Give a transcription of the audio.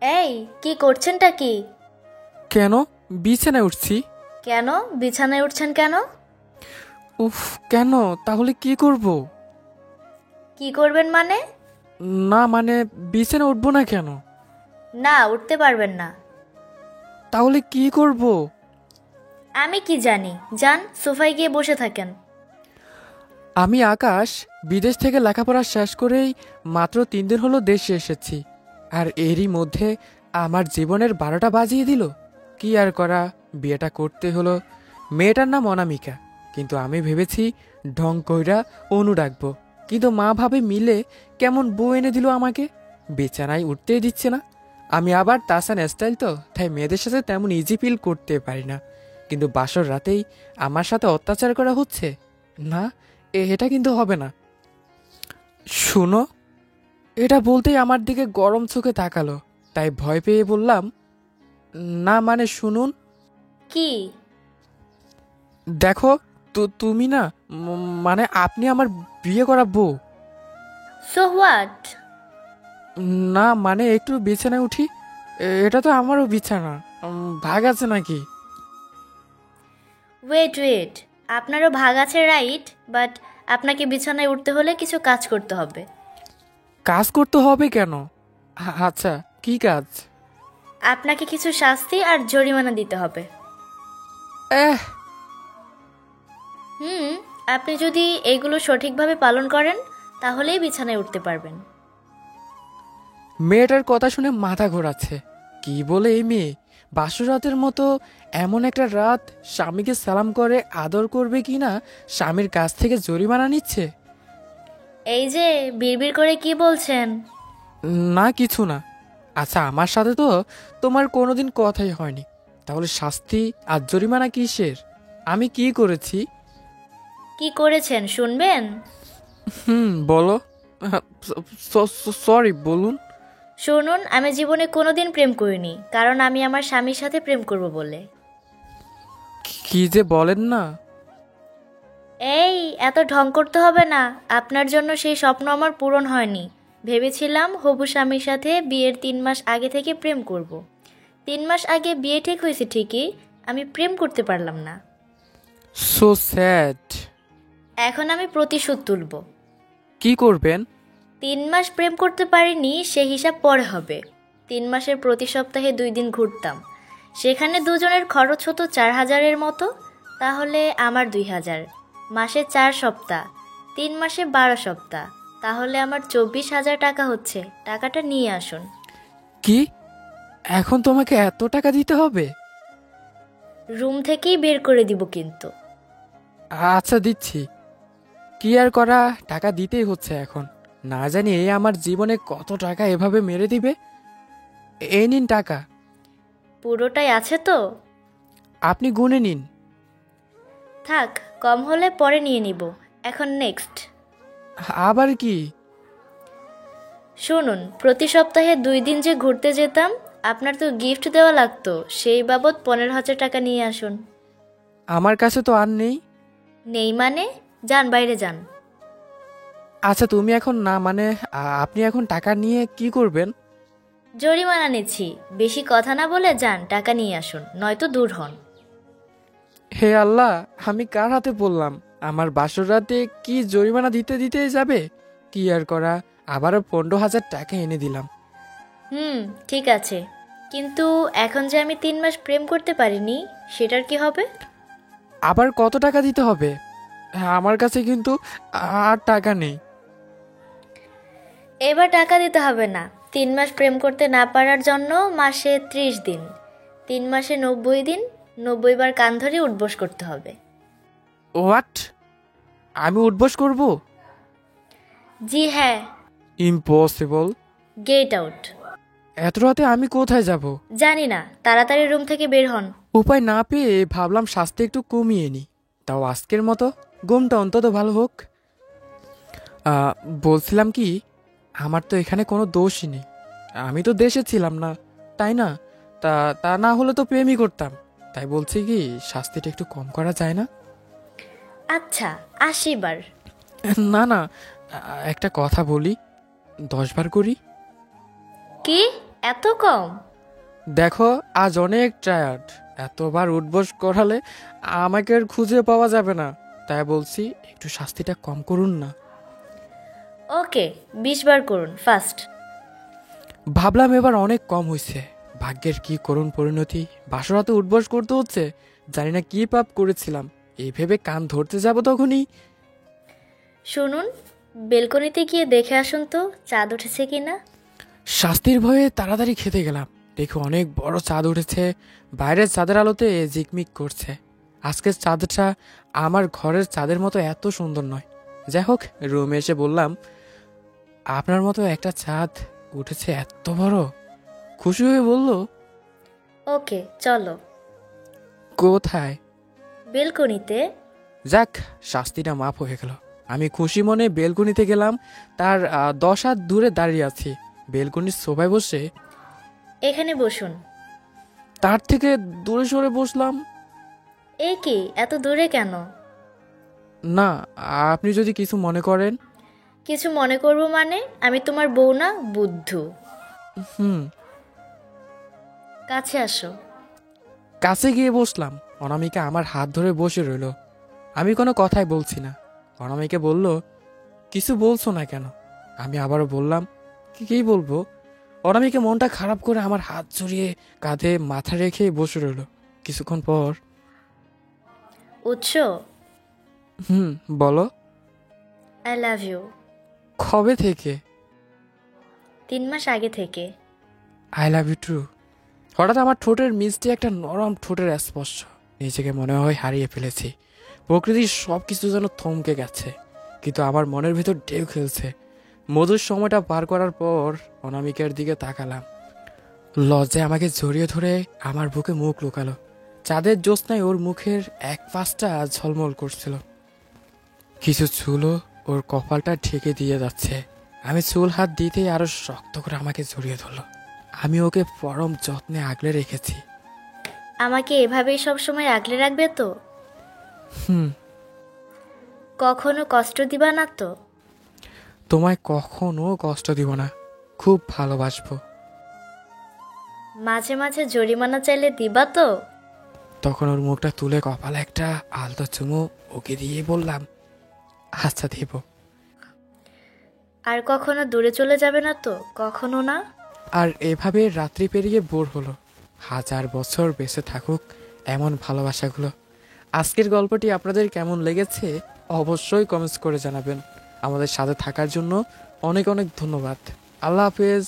এই, কি করছেনটা কি? কেন? বিছানায় উঠছি। কেন বিছানায় উঠছেন কেন? উফ, কেন? তাহলে কি করব? কি করবেন মানে? না মানে, বিছানায় উঠবো না কেন? না, উঠতে পারবেন না। তাহলে কি করব? আমি কি জানি, যান সোফায় গিয়ে বসে থাকেন। আমি আকাশ, বিদেশ থেকে লেখাপড়া শেষ করেই মাত্র 3 দিন হলো দেশে এসেছি। আর এরই মধ্যে আমার জীবনের 12টা বাজিয়ে দিল। কি আর করা, বিয়েটা করতে হলো। মেয়েটার নাম অনামিকা, কিন্তু আমি ভেবেছি ঢং কইরা অনু ডাকবো। কিন্তু মা ভাবে মিলে কেমন বউ এনে দিল আমাকে, বিছানায় উঠতেই দিচ্ছে না। আমি আবার তাসান স্টাইল তো, তাই মেয়েদের সাথে তেমন ইজি ফিল করতে পারি না। কিন্তু বাসর রাতেই আমার সাথে অত্যাচার করা হচ্ছে। না, এটা কিন্তু হবে না। শুনো, এটা বলতেই আমার দিকে গরম চোখে তাকালো। তাই ভয় পেয়ে বললাম, না মানে শুনুন। কি? দেখো, তুমি না, মানে আপনি আমার বিয়ে করা বউ। So what? না মানে একটু বিছানায় উঠি। এটা তো আমারও বিছানা। ভাগ আছে নাকি? ওয়েট ওয়েট, আপনারও ভাগ আছে, রাইট, বাট আপনাকে বিছানায় উঠতে হলে কিছু কাজ করতে হবে। কাজ করতে হবে কেন? আচ্ছা, কি কাজ? আপনাকে কিছু শাস্তি আর জরিমানা দিতে হবে। এহ, হুম, আপনি যদি এইগুলো সঠিকভাবে পালন করেন তাহলেই বিছানায় উঠতে পারবেন। মেয়েটার কথা শুনে মাথা ঘোরাচ্ছে। কি বলে এই মেয়ে? বাসরাতের মতো এমন একটা রাত স্বামীকে সালাম করে আদর করবে কি না, স্বামীর কাছ থেকে জরিমানা নিচ্ছে। এই যে বিড়বিড় করে কি বলছেন? না কিছু না। আচ্ছা, আমার সাথে তো তোমার কোনোদিন কথাই হয়নি, তাহলে শাস্তি আর জরিমানা কিসের? আমি কি করেছি? কি করেছেন শুনবেন? বলো। সরি, বলুন। শুনুন, আমি জীবনে কোনোদিন প্রেম করিনি, কারণ আমি আমার স্বামীর সাথে প্রেম করব বলে। কি যে বলেন না। এই, এত ঢং করতে হবে না। আপনার জন্য সেই স্বপ্ন আমার পূরণ হয়নি। ভেবেছিলাম হবু স্বামীর সাথে বিয়ের 3 মাস আগে থেকে প্রেম করব। 3 মাস আগে বিয়ে ঠিক হয়েছে ঠিকই, আমি প্রেম করতে পারলাম না। So sad. এখন আমি প্রতিশোধ তুলব। কি করবেন? 3 মাস প্রেম করতে পারিনি, সে হিসাব পরে হবে। 3 মাসের প্রতি সপ্তাহে 2 দিন ঘুরতাম। সেখানে দুজনের খরচ হতো 4,000-এর মতো। তাহলে আমার 2,000। মাসে 4 সপ্তাহ, 3 মাসে 12 সপ্তাহ। তাহলে আমার 24,000 টাকা হচ্ছে। টাকাটা নিয়ে আসুন। কি? এখন তোমাকে এত টাকা দিতে হবে? রুম থেকেই বের করে দিব কিন্তু। আচ্ছা, দিচ্ছি। কি আর করা, টাকা দিতেই হচ্ছে এখন। না জানি এ আমার জীবনে কত টাকা এভাবে মেরে দিবে। এই নিন টাকা। পুরোটাই আছে তো? আপনি গুনে নিন। থাক, কম হলে পরে নিয়ে নিব। এখন নেক্সট। আবার কি? শুনুন, প্রতি সপ্তাহে 2 দিন যে ঘুরতে যেতাম, আপনার তো গিফট দেওয়া লাগতো, সেই বাবদ 15,000 টাকা নিয়ে আসুন। আমার কাছে তো আর নেই। নেই মানে? যান, বাইরে যান। আচ্ছা, তুমি এখন না মানে, আপনি এখন টাকা নিয়ে কি করবেন? জরিমানা নিচ্ছি। বেশি কথা না বলে যান, টাকা নিয়ে আসুন, নয়তো দূর হন। হে আল্লাহ, আমি কার হাতে পড়লাম? আমার বাসর রাতে কি জরিমানা দিতে দিতেই যাবে? কি আর করা, আবারও 15,000 টাকা এনে দিলাম। ঠিক আছে, কিন্তু এখন যে আমি 3 মাস প্রেম করতে পারিনি, সেটার কি হবে? আবার কত টাকা দিতে হবে? আমার কাছে কিন্তু আর টাকা নেই। এবার টাকা দিতে হবে না। 3 মাস প্রেম করতে না পারার জন্য মাসে 30 দিন, 3 মাসে 90 দিন, 90 বার কান ধরে উঠবোস করতে হবে। হোয়াট? আমি উঠবোস করব? জি হ্যাঁ। ইম্পসিবল। Get out. এত রাতে আমি কোথায় যাব? জানি না, তাড়াতাড়ি রুম থেকে বের হন। উপায় না পেয়ে ভাবলাম শাস্তি একটু কমিয়ে নি, তাও আজকের মতো ঘুমটা অন্তত ভালো হোক। আহ, বলছিলাম কি, আমার তো এখানে কোনো দোষই নেই। আমি তো দেশে ছিলাম না, তাই না? তা তা না হলে তো প্রেমই করতাম। তাই বলছি কি, শাস্তিটা একটু কম করা যায় না? আচ্ছা, 80 বার। না না, একটা কথা বলি, 10 বার করি। কি? এত কম? দেখো আজ অনেক টায়ার্ড, এতবার উঠবোস করালে আমাকে আর খুঁজে পাওয়া যাবে না, তাই বলছি একটু শাস্তিটা কম করুন না। ওকে, 20 বার করুন ফার্স্ট। ভাবলাম এবার অনেক কম হয়েছে, ভাগ্যের কি করুণ পরিণতি, বাসরাতে উঠবোস করতে হচ্ছে, জানি না কি পাপ করেছিলাম, এই ভেবে কান ধরতে যাব তখনই শুনুন, বেলকনিতে গিয়ে দেখে আসুন তো চাঁদ উঠেছে কিনা। শাস্তির ভয়ে তাড়াতাড়ি খেতে গেলাম, দেখো অনেক বড় চাঁদ উঠেছে, বাইরের চাঁদের আলোতে ঝিকমিক করছে। আজকের চাঁদটা আমার ঘরের চাঁদের মতো এত সুন্দর নয়। যাই হোক, রুমে এসে বললাম, আপনার মতো একটা চাঁদ উঠেছে এত বড়। খুশি হয়ে বলল, ওকে চলো। কোথায়? বেলকনিতে। যাক, শাস্তিটা মাফ হয়ে গেল। আমি খুশি মনে বেলকনিতে গেলাম। তার 10 হাত দূরে দাঁড়িয়ে আছি, বেলকনির সোফায় বসে। এখানে বসুন। তার থেকে দূরে সরে বসলাম। এ কি, এত দূরে কেন? না, আপনি যদি কিছু মনে করেন। কিছু মনে করব মানে? আমি তোমার বউ না, বুদ্ধু। হুম। কাছে আসো। কাছে গিয়ে বসলাম। অনামিকা আমার হাত ধরে বসে রইল। আমি কোনো কথাই বলছি না। অনামিকা বলল, কিছু বলছো না কেন? আমি আবারও বললাম, কি বলবো? অনামিকা মনটা খারাপ করে আমার হাত জড়িয়ে কাঁধে মাথা রেখে বসে রইল। কিছুক্ষণ পর, উৎস। বলো। I love you. কবে থেকে? 3 মাস আগে থেকে। I love you too. হঠাৎ আমার ঠোঁটের মিষ্টি একটা নরম ঠোঁটের স্পর্শ, নিজেকে মনে হয় হারিয়ে ফেলেছি। প্রকৃতির সব কিছু যেন থমকে গেছে, কিন্তু আমার মনের ভিতর ঢেউ খেলছে। মধুর সময়টা পার করার পর অনামিকার দিকে তাকালাম। লজ্জায় আমাকে জড়িয়ে ধরে আমার বুকে মুখ লুকালো। চাঁদের জ্যোৎস্নায় ওর মুখের এক পাশটা ঝলমল করছিল। কিছু চুলও ওর কপালটা ঢেকে দিয়ে যাচ্ছে। আমি চুল হাত দিতেই আরো শক্ত করে আমাকে জড়িয়ে ধরলো। আমি ওকে পরম যত্নে আগলে রেখেছি। আমাকে এভাবেই সব সময় আগলে রাখবে তো? হুম। কখনো কষ্ট দিবা না তো? তোমায় কখনো কষ্ট দিব না, খুব ভালোবাসবো। মাঝে মাঝে জরিমানা চাইলে দিবা তো? তখন ওর মুখটা তুলে কপালে একটা আলতো চুমু ওকে দিয়ে বললাম, আচ্ছা দেব। আর কখনো দূরে চলে যাবে না তো? কখনো না? আর এভাবে রাত্রি পেরিয়ে বোর হলো। 1000 বছর বেঁচে থাকুক এমন ভালোবাসাগুলো। আজকের গল্পটি আপনাদের কেমন লেগেছে অবশ্যই কমেন্টস করে জানাবেন। আমাদের সাথে থাকার জন্য অনেক অনেক ধন্যবাদ। আল্লাহ হাফেজ।